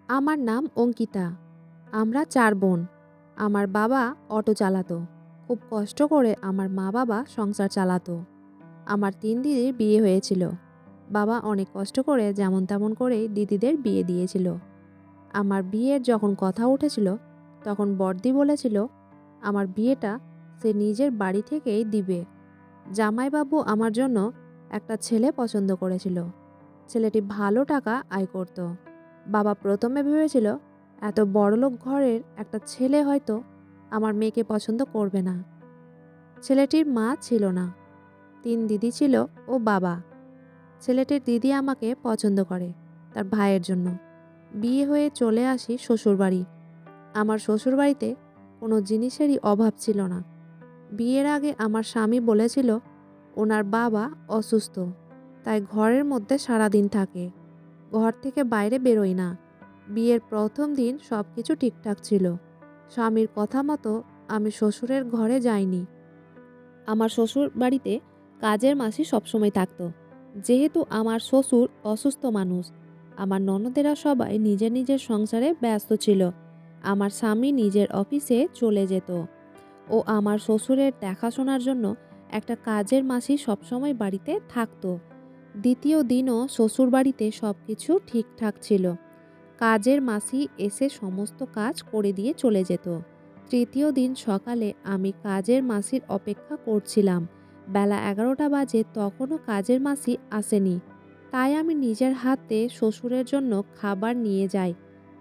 আমার নাম অঙ্কিতা। আমরা ৪ বোন। আমার বাবা অটো চালাতো। খুব কষ্ট করে আমার মা-বাবা সংসার চালাতো। আমার ৩ দিদির বিয়ে হয়েছিল। বাবা অনেক কষ্ট করে যেমন তেমন করেই দিদিদের বিয়ে দিয়েছিল। আমার বিয়ের যখন কথা উঠেছিল, তখন বড়দি বলেছিল, আমার বিয়েটা সে নিজের বাড়ি থেকেই দিবে। জামাইবাবু আমার জন্য একটা ছেলে পছন্দ করেছিল। ছেলেটি ভালো টাকা আয় করত। বাবা প্রথমে ভেবেছিল এত বড়লোক ঘরের একটা ছেলে হয়তো আমার মেয়েকে পছন্দ করবে না। ছেলেটির মা ছিল না, ৩ দিদি ছিল ও বাবা। ছেলেটির দিদি আমাকে পছন্দ করে তার ভাইয়ের জন্য। বিয়ে হয়ে চলে আসি শ্বশুরবাড়ি। আমার শ্বশুরবাড়িতে কোনো জিনিসেরই অভাব ছিল না। বিয়ের আগে আমার স্বামী বলেছিল ওনার বাবা অসুস্থ, তাই ঘরের মধ্যে সারাদিন থাকে, ঘর থেকে বাইরে বেরোয় না। বিয়ের প্রথম দিন সব কিছু ঠিকঠাক ছিল। স্বামীর কথা মতো আমি শ্বশুরের ঘরে যাইনি। আমার শ্বশুর বাড়িতে কাজের মাসি সবসময় থাকতো। যেহেতু আমার শ্বশুর অসুস্থ মানুষ, আমার ননদেরা সবাই নিজের নিজের সংসারে ব্যস্ত ছিল। আমার স্বামী নিজের অফিসে চলে যেত ও আমার শ্বশুরের দেখাশোনার জন্য একটা কাজের মাসি সবসময় বাড়িতে থাকতো। দ্বিতীয় দিনও শ্বশুরবাড়িতে সব কিছু ঠিকঠাক ছিল। কাজের মাসি এসে সমস্ত কাজ করে দিয়ে চলে যেত। তৃতীয় দিন সকালে আমি কাজের মাসির অপেক্ষা করছিলাম। বেলা ১১টা বাজে, তখনও কাজের মাসি আসেনি। তাই আমি নিজের হাতে শ্বশুরের জন্য খাবার নিয়ে যাই।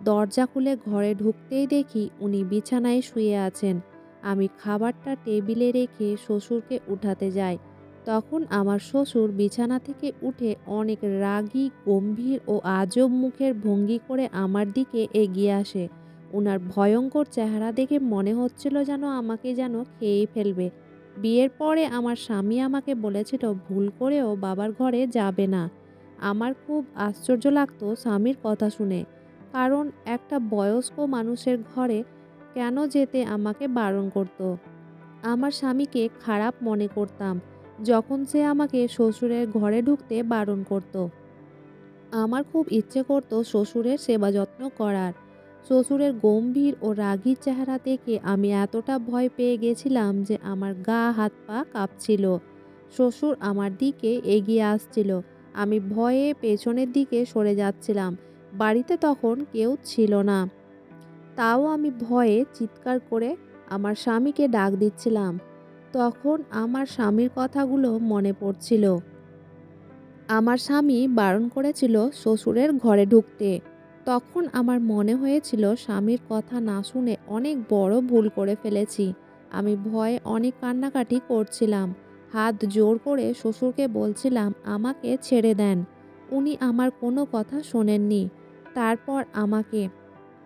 দরজা খুলে ঘরে ঢুকতেই দেখি উনি বিছানায় শুয়ে আছেন। আমি খাবারটা টেবিলে রেখে শ্বশুরকে উঠাতে যাই। তখন আমার শ্বশুর বিছানা থেকে উঠে অনেক রাগী, গম্ভীর ও আজব মুখের ভঙ্গি করে আমার দিকে এগিয়ে আসে। ওনার ভয়ঙ্কর চেহারা দেখে মনে হচ্ছিল যেন আমাকে যেন খেয়েই ফেলবে। বিয়ের পরে আমার স্বামী আমাকে বলেছিল ভুল করেও বাবার ঘরে যাবে না। আমার খুব আশ্চর্য লাগতো স্বামীর কথা শুনে, কারণ একটা বয়স্ক মানুষের ঘরে কেন যেতে আমাকে বারণ করতো। আমার স্বামীকে খারাপ মনে করতাম যখন সে আমাকে শ্বশুরের ঘরে ঢুকতে বারণ করত। আমার খুব ইচ্ছে করত শ্বশুরের সেবা যত্ন করার। শ্বশুরের গম্ভীর ও রাগী চেহারা দেখে আমি এতটা ভয় পেয়ে গেছিলাম যে আমার গা হাত পা কাঁপছিল। শ্বশুর আমার দিকে এগিয়ে আসছিল। আমি ভয়ে পেছনের দিকে সরে যাচ্ছিলাম। বাড়িতে তখন কেউ ছিল না। তাও আমি ভয়ে চিৎকার করে আমার স্বামীকে ডাক দিচ্ছিলাম। তখন আমার স্বামীর কথাগুলো মনে পড়ছিল। আমার স্বামী বারণ করেছিল শ্বশুরের ঘরে ঢুকতে। তখন আমার মনে হয়েছিল স্বামীর কথা না শুনে অনেক বড় ভুল করে ফেলেছি। আমি ভয়ে অনেক কান্নাকাটি করছিলাম। হাত জোর করে শ্বশুরকে বলছিলাম আমাকে ছেড়ে দেন। উনি আমার কোনো কথা শোনেননি। তারপর আমাকে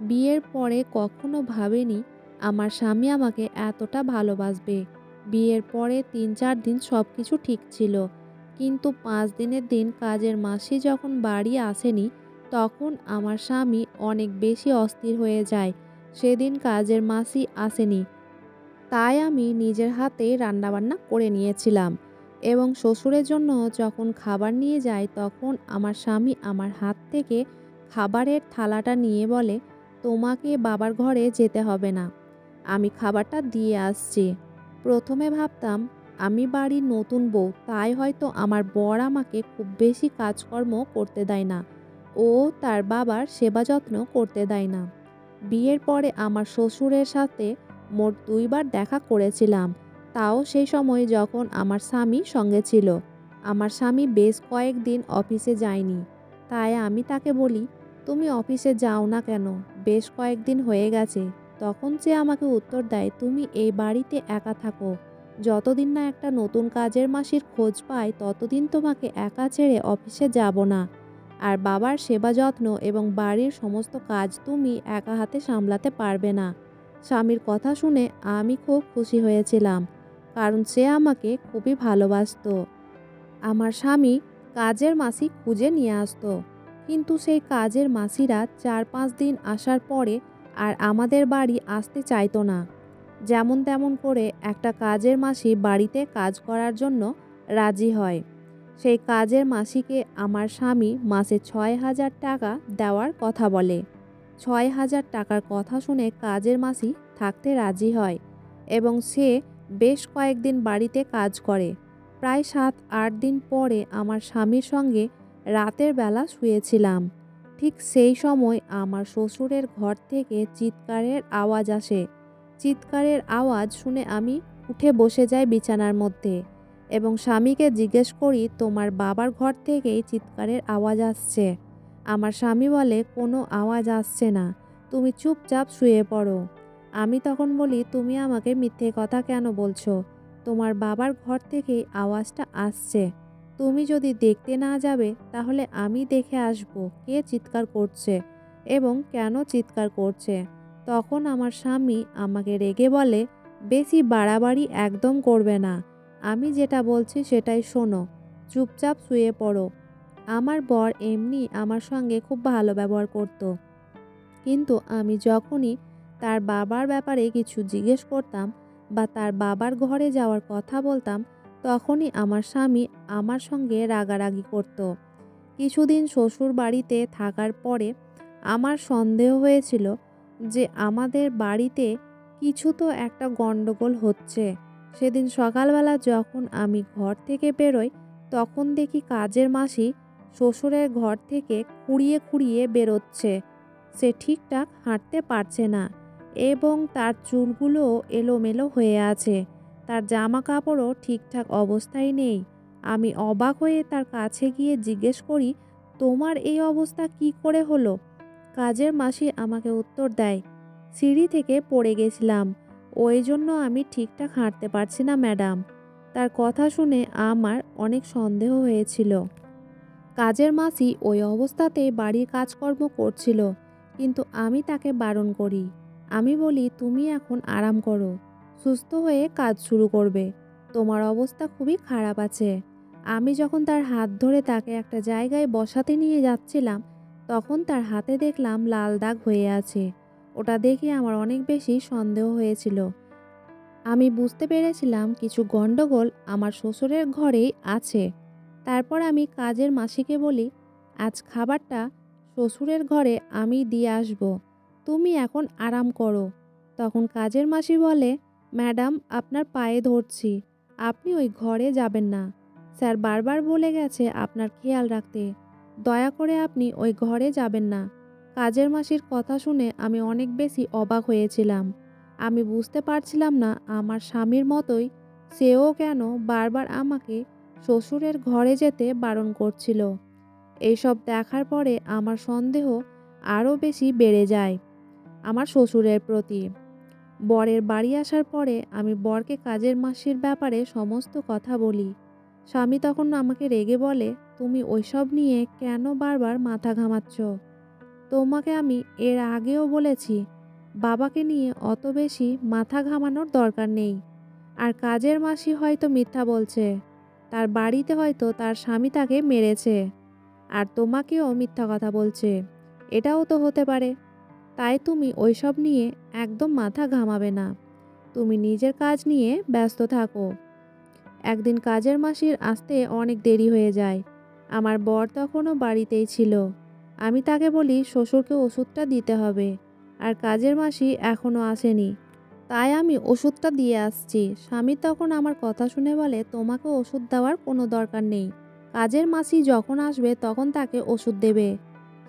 বিয়ের পরে কখনো ভাবিনি আমার স্বামী আমাকে এতটা ভালোবাসবে। বিয়ের পরে ৩-৪ দিন সব কিছু ঠিক ছিল, কিন্তু ৫ দিনের দিন কাজের মাসি যখন বাড়ি আসেনি, তখন আমার স্বামী অনেক বেশি অস্থির হয়ে যায়। সেদিন কাজের মাসি আসেনি, তাই আমি নিজের হাতেই রান্নাবান্না করে নিয়েছিলাম এবং শ্বশুরের জন্য যখন খাবার নিয়ে যাই, তখন আমার স্বামী আমার হাত থেকে খাবারের থালাটা নিয়ে বলে, তোমাকে বাবার ঘরে যেতে হবে না, আমি খাবারটা দিয়ে আসছি। প্রথমে ভাবতাম আমি বাড়ির নতুন বউ, তাই হয়তো আমার বর আমাকে খুব বেশি কাজকর্ম করতে দেয় না ও তার বাবার সেবা যত্ন করতে দেয় না। বিয়ের পরে আমার শ্বশুরের সাথে মোট ২ বার দেখা করেছিলাম, তাও সেই সময় যখন আমার স্বামী সঙ্গে ছিল। আমার স্বামী বেশ কয়েকদিন অফিসে যায়নি, তাই আমি তাকে বলি, তুমি অফিসে যাও না কেন, বেশ কয়েকদিন হয়ে গেছে। তখন সে আমাকে উত্তর দেয়, তুমি এই বাড়িতে একা থাকো, যতদিন না একটা নতুন কাজের মাসির খোঁজ পাই ততদিন তোমাকে একা ছেড়ে অফিসে যাব না। আর বাবার সেবা যত্ন এবং বাড়ির সমস্ত কাজ তুমি একা হাতে সামলাতে পারবে না। স্বামীর কথা শুনে আমি খুব খুশি হয়েছিলাম, কারণ সে আমাকে খুবই ভালোবাসতো। আমার স্বামী কাজের মাসি খুঁজে নিয়ে আসতো, কিন্তু সেই কাজের মাসিরা ৪-৫ দিন আসার পরে আর আমাদের বাড়ি আসতে চাইতো না। যেমন তেমন করে একটা কাজের মাসি বাড়িতে কাজ করার জন্য রাজি হয়। সেই কাজের মাসিকে আমার স্বামী মাসে ৬,০০০ টাকা দেওয়ার কথা বলে। ৬,০০০ টাকার কথা শুনে কাজের মাসি থাকতে রাজি হয় এবং সে বেশ কয়েকদিন বাড়িতে কাজ করে। প্রায় ৭-৮ দিন পরে আমার স্বামীর সঙ্গে রাতের বেলা শুয়েছিলাম। ঠিক সেই সময় আমার শ্বশুরের ঘর থেকে চিৎকারের আওয়াজ আসে। চিৎকারের আওয়াজ শুনে আমি উঠে বসে যাই বিছানার মধ্যে এবং স্বামীকে জিজ্ঞেস করি, তোমার বাবার ঘর থেকেই চিৎকারের আওয়াজ আসছে। আমার স্বামী বলে, কোনো আওয়াজ আসছে না, তুমি চুপচাপ শুয়ে পড়ো। আমি তখন বলি, তুমি আমাকে মিথ্যে কথা কেন বলছো? তোমার বাবার ঘর থেকেই আওয়াজটা আসছে। তুমি যদি দেখতে না যাবে তাহলে আমি দেখে আসব কে চিৎকার করছে এবং কেন চিৎকার করছে। তখন আমার স্বামী আমাকে রেগে বলে, বেশি বাড়াবাড়ি একদম করবে না, আমি যেটা বলছি সেটাই শোনো, চুপচাপ শুয়ে পড়ো। আমার বর এমনি আমার সঙ্গে খুব ভালো ব্যবহার করতো, কিন্তু আমি যখনই তার বাবার ব্যাপারে কিছু জিজ্ঞেস করতাম বা তার বাবার ঘরে যাওয়ার কথা বলতাম, তখনই আমার স্বামী আমার সঙ্গে রাগারাগি করত। কিছুদিন শ্বশুর বাড়িতে থাকার পরে আমার সন্দেহ হয়েছিল যে আমাদের বাড়িতে কিছু তো একটা গণ্ডগোল হচ্ছে। সেদিন সকালবেলা যখন আমি ঘর থেকে বেরোই, তখন দেখি কাজের মাসি শ্বশুরের ঘর থেকে খুঁড়িয়ে খুঁড়িয়ে বেরোচ্ছে। সে ঠিকঠাক হাঁটতে পারছে না এবং তার চুলগুলো এলোমেলো হয়ে আছে। তার জামা কাপড়ও ঠিকঠাক অবস্থায় নেই। আমি অবাক হয়ে তার কাছে গিয়ে জিজ্ঞেস করি, তোমার এই অবস্থা কি করে হলো? কাজের মাসি আমাকে উত্তর দেয়, সিঁড়ি থেকে পড়ে গেছিলাম, ওই জন্য আমি ঠিকঠাক হাঁটতে পারছি না ম্যাডাম। তার কথা শুনে আমার অনেক সন্দেহ হয়েছিল। কাজের মাসি ওই অবস্থাতে বাড়ির কাজকর্ম করছিল, কিন্তু আমি তাকে বারণ করি। আমি বলি, তুমি এখন আরাম করো, সুস্থ হয়ে কাজ শুরু করবে, তোমার অবস্থা খুবই খারাপ আছে। আমি যখন তার হাত ধরে তাকে একটা জায়গায় বসাতে নিয়ে যাচ্ছিলাম, তখন তার হাতে দেখলাম লাল দাগ হয়ে আছে। ওটা দেখে আমার অনেক বেশি সন্দেহ হয়েছিল। আমি বুঝতে পেরেছিলাম কিছু গণ্ডগোল আমার শ্বশুরের ঘরেই আছে। তারপর আমি কাজের মাসিকে বলি, আজ খাবারটা শ্বশুরের ঘরে আমি দিয়ে আসব, তুমি এখন আরাম করো। তখন কাজের মাসি বলে, ম্যাডাম আপনার পায়ে ধরছি, আপনি ওই ঘরে যাবেন না, স্যার বারবার বলে গেছে আপনার খেয়াল রাখতে, দয়া করে আপনি ওই ঘরে যাবেন না। কাজের মাসির কথা শুনে আমি অনেক বেশি অবাক হয়েছিলাম। আমি বুঝতে পারছিলাম না আমার স্বামীর মতোই সেও কেন বারবার আমাকে শ্বশুরের ঘরে যেতে বারণ করছিল। এইসব দেখার পরে আমার সন্দেহ আরও বেশি বেড়ে যায় আমার শ্বশুরের প্রতি। বরের বাড়ি আসার পরে আমি বরকে কাজের মাসির ব্যাপারে সমস্ত কথা বলি। স্বামী তখন আমাকে রেগে বলে, তুমি ওইসব নিয়ে কেন বারবার মাথা ঘামাচ্ছ? তোমাকে আমি এর আগেও বলেছি, বাবাকে নিয়ে অত বেশি মাথা ঘামানোর দরকার নেই। আর কাজের মাসি হয়তো মিথ্যা বলছে, তার বাড়িতে হয়তো তার স্বামী তাকে মেরেছে, আর তোমাকেও মিথ্যা কথা বলছে, এটাও তো হতে পারে। তাই তুমি ওইসব নিয়ে একদম মাথা ঘামাবে না, তুমি নিজের কাজ নিয়ে ব্যস্ত থাকো। একদিন কাজের মাসির আসতে অনেক দেরি হয়ে যায়। আমার বর তখনও বাড়িতেই ছিল। আমি তাকে বলি, শ্বশুরকে ওষুধটা দিতে হবে, আর কাজের মাসি এখনও আসেনি, তাই আমি ওষুধটা দিয়ে আসছি। স্বামী তখন আমার কথা শুনে বলে, তোমাকে ওষুধ দেওয়ার কোনো দরকার নেই, কাজের মাসি যখন আসবে তখন তাকে ওষুধ দেবে।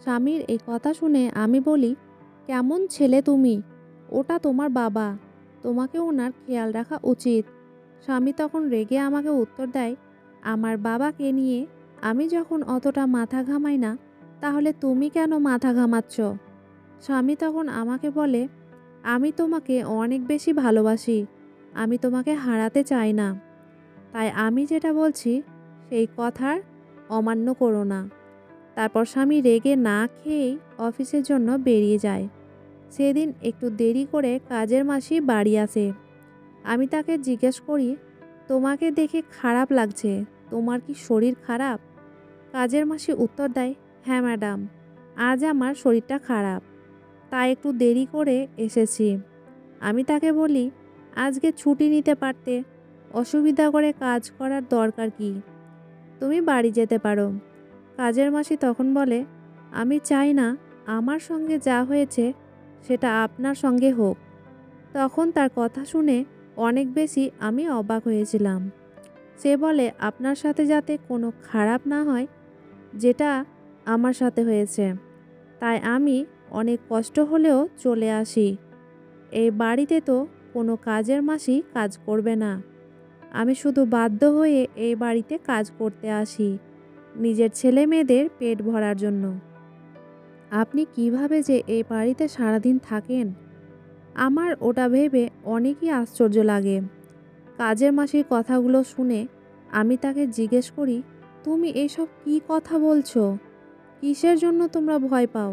স্বামীর এই কথা শুনে আমি বলি, কেমন ছেলে তুমি, ওটা তোমার বাবা, তোমাকে ওনার খেয়াল রাখা উচিত। স্বামী তখন রেগে আমাকে উত্তর দেয়, আমার বাবাকে নিয়ে আমি যখন অতটা মাথা ঘামাই না, তাহলে তুমি কেন মাথা ঘামাচ্ছ? স্বামী তখন আমাকে বলে, আমি তোমাকে অনেক বেশি ভালোবাসি, আমি তোমাকে হারাতে চাই না, তাই আমি যেটা বলছি সেই কথার অমান্য করো না। তারপর স্বামী রেগে না খেয়েই অফিসের জন্য বেরিয়ে যায়। সেদিন একটু দেরি করে কাজের মাসি বাড়ি আসে। আমি তাকে জিজ্ঞেস করি, তোমাকে দেখে খারাপ লাগছে, তোমার কি শরীর খারাপ? কাজের মাসি উত্তর দেয়, হ্যাঁ ম্যাডাম, আজ আমার শরীরটা খারাপ, তাই একটু দেরি করে এসেছি। আমি তাকে বলি, আজকে ছুটি নিতে পারতে, অসুবিধা করে কাজ করার দরকার কি, তুমি বাড়ি যেতে পারো। কাজের মাসি তখন বলে, আমি চাই না আমার সঙ্গে যা হয়েছে সেটা আপনার সঙ্গে হোক। তখন তার কথা শুনে অনেক বেশি আমি অবাক হয়েছিলাম। সে বলে, আপনার সাথে যাতে কোনো খারাপ না হয় যেটা আমার সাথে হয়েছে, তাই আমি অনেক কষ্ট হলেও চলে আসি। এই বাড়িতে তো কোনো কাজের মাসি কাজ করবে না। আমি শুধু বাধ্য হয়ে এই বাড়িতে কাজ করতে আসি, নিজের ছেলে মেয়েদের পেট ভরার জন্য। আপনি কিভাবে যে এই বাড়িতে সারাদিন থাকেন, আমার ওটা ভেবে অনেকই আশ্চর্য লাগে। কাজের মাসির কথাগুলো শুনে আমি তাকে জিজ্ঞেস করি, তুমি এইসব কী কথা বলছো? কিসের জন্য তোমরা ভয় পাও?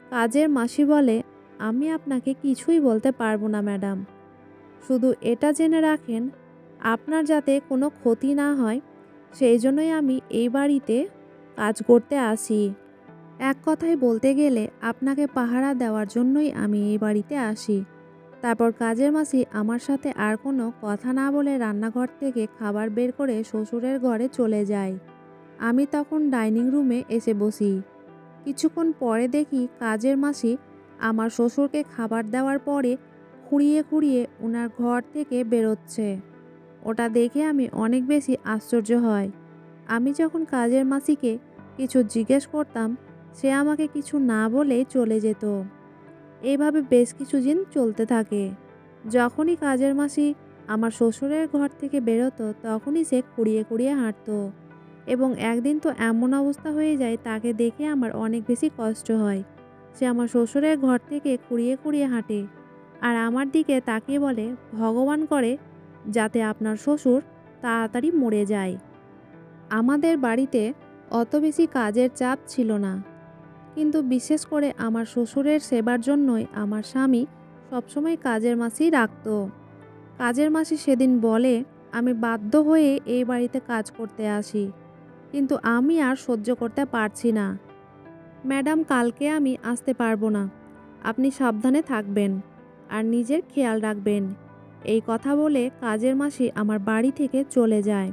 কাজের মাসি বলে, আমি আপনাকে কিছুই বলতে পারবো না ম্যাডাম। শুধু এটা জেনে রাখেন, আপনার যাতে কোনো ক্ষতি না হয় সেই জন্যই আমি এই বাড়িতে কাজ করতে আসি। এক কথায় বলতে গেলে আপনাকে পাহারা দেওয়ার জন্যই আমি এই বাড়িতে আসি। তারপর কাজের মাসি আমার সাথে আর কোনো কথা না বলে রান্নাঘর থেকে খাবার বের করে শ্বশুরের ঘরে চলে যায়। আমি তখন ডাইনিং রুমে এসে বসি। কিছুক্ষণ পরে দেখি কাজের মাসি আমার শ্বশুরকে খাবার দেওয়ার পরে খুঁড়িয়ে খুঁড়িয়ে ওনার ঘর থেকে বেরোচ্ছে। ওটা দেখে আমি অনেক বেশি আশ্চর্য হই। আমি যখন কাজের মাসিকে কিছু জিজ্ঞেস করতাম, সে আমাকে কিছু না বলেই চলে যেত। এইভাবে বেশ কিছুদিন চলতে থাকে। যখনই কাজের মাসি আমার শ্বশুরের ঘর থেকে বেরোতো তখনই সে খুঁড়িয়ে খুঁড়িয়ে হাঁটতো। এবং একদিন তো এমন অবস্থা হয়ে যায়, তাকে দেখে আমার অনেক বেশি কষ্ট হয়। সে আমার শ্বশুরের ঘর থেকে খুঁড়িয়ে খুঁড়িয়ে হাঁটে আর আমার দিকে তাকিয়ে বলে, ভগবান করে যাতে আপনার শ্বশুর তাড়াতাড়ি মরে যায়। আমাদের বাড়িতে অত বেশি কাজের চাপ ছিল না, কিন্তু বিশেষ করে আমার শ্বশুরের সেবার জন্যই আমার স্বামী সবসময় কাজের মাসি রাখতো। কাজের মাসি সেদিন বলে, আমি বাধ্য হয়ে এই বাড়িতে কাজ করতে আসি, কিন্তু আমি আর সহ্য করতে পারছি না। ম্যাডাম, কালকে আমি আসতে পারবো না। আপনি সাবধানে থাকবেন আর নিজের খেয়াল রাখবেন। এই কথা বলে কাজের মাসি আমার বাড়ি থেকে চলে যায়।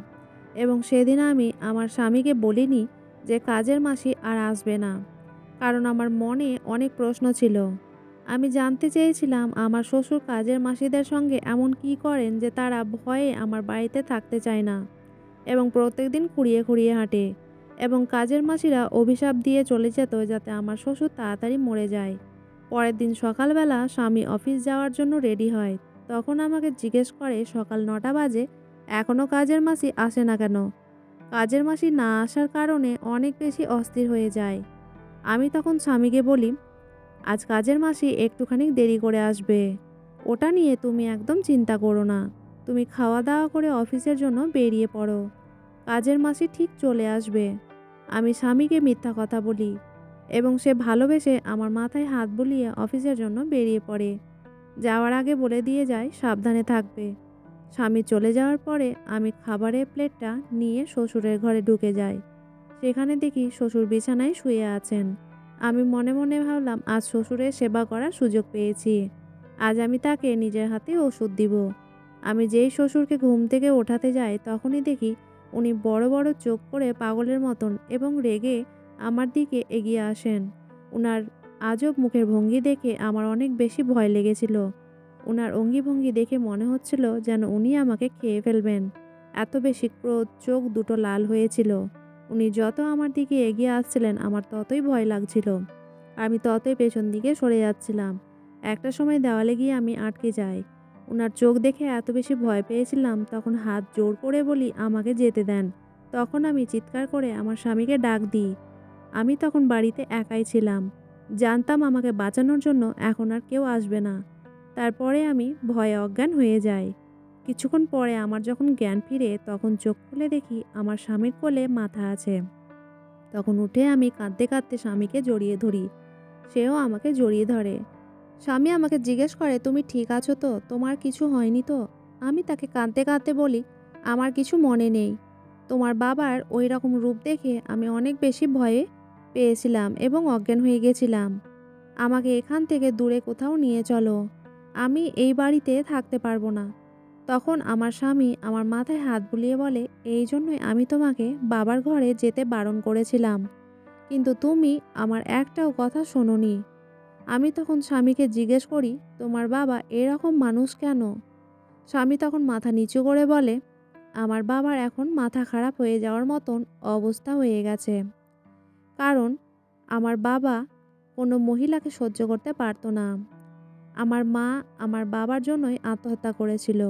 এবং সেদিন আমি আমার স্বামীকে বলিনি যে কাজের মাসি আর আসবে না, কারণ আমার মনে অনেক প্রশ্ন ছিল। আমি জানতে চেয়েছিলাম আমার শ্বশুর কাজের মাসিদের সঙ্গে এমন কী করেন যে তারা ভয়ে আমার বাড়িতে থাকতে চায় না এবং প্রত্যেকদিন খুঁড়িয়ে খুঁড়িয়ে হাঁটে। এবং কাজের মাসিরা অভিশাপ দিয়ে চলে যেত যাতে আমার শ্বশুর তাড়াতাড়ি মরে যায়। পরের দিন সকালবেলা স্বামী অফিস যাওয়ার জন্য রেডি হয়। তখন আমাকে জিজ্ঞেস করে, সকাল 9টা বাজে, এখনও কাজের মাসি আসে না কেন? কাজের মাসি না আসার কারণে অনেক বেশি অস্থির হয়ে যায়। আমি তখন স্বামীকে বলি, আজ কাজের মাসি একটুখানি দেরি করে আসবে, ওটা নিয়ে তুমি একদম চিন্তা করো না। তুমি খাওয়া দাওয়া করে অফিসের জন্য বেরিয়ে পড়ো, কাজের মাসি ঠিক চলে আসবে। আমি স্বামীকে মিথ্যা কথা বলি এবং সে ভালোবেসে আমার মাথায় হাত বুলিয়ে অফিসের জন্য বেরিয়ে পড়ে। যাওয়ার আগে বলে দিয়ে যায় সাবধানে থাকবে। স্বামী চলে যাওয়ার পরে আমি খাবারের প্লেটটা নিয়ে শ্বশুরের ঘরে ঢুকে যাই। সেখানে দেখি শ্বশুর বিছানায় শুয়ে আছেন। আমি মনে মনে ভাবলাম, আজ শ্বশুরের সেবা করার সুযোগ পেয়েছি। আজ আমি তাকে নিজের হাতে ওষুধ দিব। আমি যেই শ্বশুরকে ঘুম থেকে ওঠাতে যাই তখনই দেখি উনি বড় বড় চোখ করে পাগলের মতন এবং রেগে আমার দিকে এগিয়ে আসেন। উনার আজব মুখের ভঙ্গি দেখে আমার অনেক বেশি ভয় লেগেছিল। উনার অঙ্গিভঙ্গি দেখে মনে হচ্ছিল যেন উনি আমাকে খেয়ে ফেলবেন। এত বেশি ক্রোধ, চোখ দুটো লাল হয়েছিল। উনি যত আমার দিকে এগিয়ে আসছিলেন আমার ততই ভয় লাগছিল। আমি ততই পেছন দিকে সরে যাচ্ছিলাম। একটা সময় দেওয়ালে গিয়ে আমি আটকে যাই। উনার চোখ দেখে এত বেশি ভয় পেয়েছিলাম, তখন হাত জোর করে বলি, আমাকে যেতে দেন। তখন আমি চিৎকার করে আমার স্বামীকে ডাক দিই। আমি তখন বাড়িতে একাই ছিলাম। জানতাম আমাকে বাঁচানোর জন্য এখন আর কেউ আসবে না। তারপরে আমি ভয়ে অজ্ঞান হয়ে যাই। কিছুক্ষণ পরে আমার যখন জ্ঞান ফিরে তখন চোখ খুলে দেখি আমার স্বামীর কোলে মাথা আছে। তখন উঠে আমি কাঁদতে কাঁদতে স্বামীকে জড়িয়ে ধরি। সেও আমাকে জড়িয়ে ধরে। স্বামী আমাকে জিজ্ঞেস করে, তুমি ঠিক আছো তো? তোমার কিছু হয়নি তো? আমি তাকে কাঁদতে কাঁদতে বলি, আমার কিছু মনে নেই। তোমার বাবার ওই রকম রূপ দেখে আমি অনেক বেশি ভয়ে পেয়েছিলাম এবং অজ্ঞান হয়ে গেছিলাম। আমাকে এখান থেকে দূরে কোথাও নিয়ে চলো। আমি এই বাড়িতে থাকতে পারবো না। তখন আমার স্বামী আমার মাথায় হাত বুলিয়ে বলে, এই জন্যই আমি তোমাকে বাবার ঘরে যেতে বারণ করেছিলাম। কিন্তু তুমি আমার একটাও কথা শোনোনি। আমি তখন স্বামীকে জিজ্ঞেস করি, তোমার বাবা এরকম মানুষ কেন? স্বামী তখন মাথা নিচু করে বলে, আমার বাবার এখন মাথা খারাপ হয়ে যাওয়ার মতন অবস্থা হয়ে গেছে। কারণ আমার বাবা কোনো মহিলাকে সহ্য করতে পারতো না। আমার মা আমার বাবার জন্যই আত্মহত্যা করেছিল।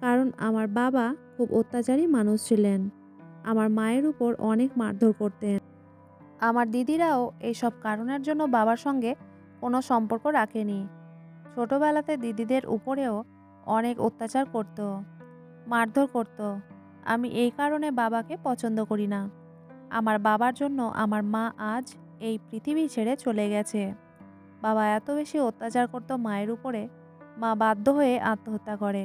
কারণ আমার বাবা খুব অত্যাচারী মানুষ ছিলেন। আমার মায়ের উপর অনেক মারধর করতেন। আমার দিদিরাও এইসব কারণের জন্য বাবার সঙ্গে কোনো সম্পর্ক রাখেনি। ছোটবেলাতে দিদিদের উপরেও অনেক অত্যাচার করত, মারধর করত। আমি এই কারণে বাবাকে পছন্দ করি না। আমার বাবার জন্য আমার মা আজ এই পৃথিবী ছেড়ে চলে গেছে। বাবা এত বেশি অত্যাচার করত মায়ের উপরে, মা বাধ্য হয়ে আত্মহত্যা করে।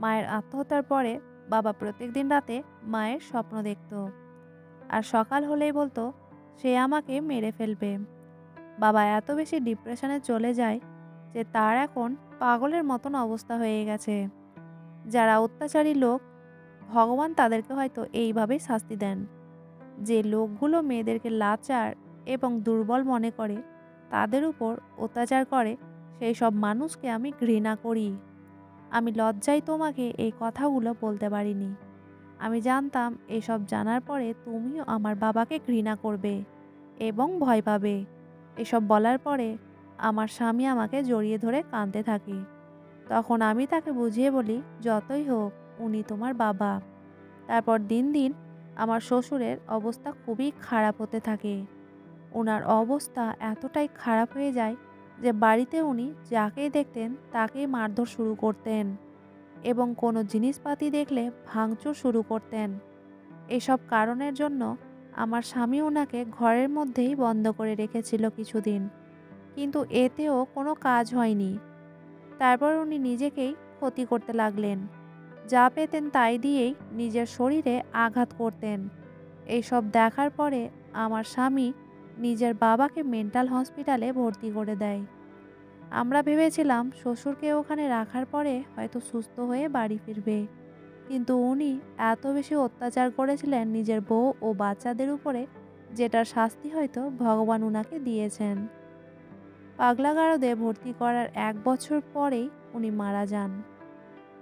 মায়ের আত্মহত্যার পরে বাবা প্রত্যেকদিন রাতে মায়ের স্বপ্ন দেখত, আর সকাল হলেই বলতো সে আমাকে মেরে ফেলবে। বাবা এত বেশি ডিপ্রেশনে চলে যায় যে তার এখন পাগলের মতন অবস্থা হয়ে গেছে। যারা অত্যাচারী লোক, ভগবান তাদেরকে হয়তো এইভাবেই শাস্তি দেন। যে লোকগুলো মেয়েদেরকে লাচার এবং দুর্বল মনে করে, তাদের উপর অত্যাচার করে, সেই সব মানুষকে আমি ঘৃণা করি। আমি লজ্জায় তোমাকে এই কথাগুলো বলতে পারিনি। আমি জানতাম এসব জানার পরে তুমিও আমার বাবাকে ঘৃণা করবে এবং ভয় পাবে। এসব বলার পরে আমার স্বামী আমাকে জড়িয়ে ধরে কাঁদতে থাকে। তখন আমি তাকে বুঝিয়ে বলি, যতই হোক উনি তোমার বাবা। তারপর দিন দিন আমার শ্বশুরের অবস্থা খুবই খারাপ হতে থাকে। ওনার অবস্থা এতটাই খারাপ হয়ে যায় যে বাড়িতে উনি যাকেই দেখতেন তাকেই মারধর শুরু করতেন এবং কোনো জিনিসপাতি দেখলে ভাঙচুর শুরু করতেন। এসব কারণের জন্য আমার স্বামী ওনাকে ঘরের মধ্যেই বন্ধ করে রেখেছিল কিছুদিন, কিন্তু এতেও কোনো কাজ হয়নি। তারপর উনি নিজেকেই ক্ষতি করতে লাগলেন। যা পেতেন তাই দিয়েই নিজের শরীরে আঘাত করতেন। এইসব দেখার পরে আমার স্বামী নিজের বাবাকে মেন্টাল হসপিটালে ভর্তি করে দেয়। আমরা ভেবেছিলাম শ্বশুরকে ওখানে রাখার পরে হয়তো সুস্থ হয়ে বাড়ি ফিরবে, কিন্তু উনি এত বেশি অত্যাচার করেছিলেন নিজের বউ ও বাচ্চাদের উপরে, যেটার শাস্তি হয়তো ভগবান উনাকে দিয়েছেন। পাগলাগারদে ভর্তি করার 1 বছর পরেই উনি মারা যান।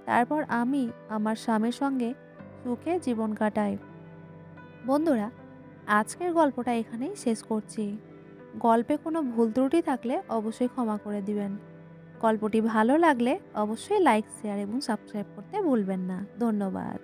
তারপর আমি আমার স্বামীর সঙ্গে সুখে জীবন কাটাই। বন্ধুরা, আজকের গল্পটা এখানেই শেষ করছি। গল্পে কোনো ভুল ত্রুটি থাকলে অবশ্যই ক্ষমা করে দিবেন। গল্পটি ভালো লাগলে অবশ্যই লাইক, শেয়ার এবং সাবস্ক্রাইব করতে ভুলবেন না। ধন্যবাদ।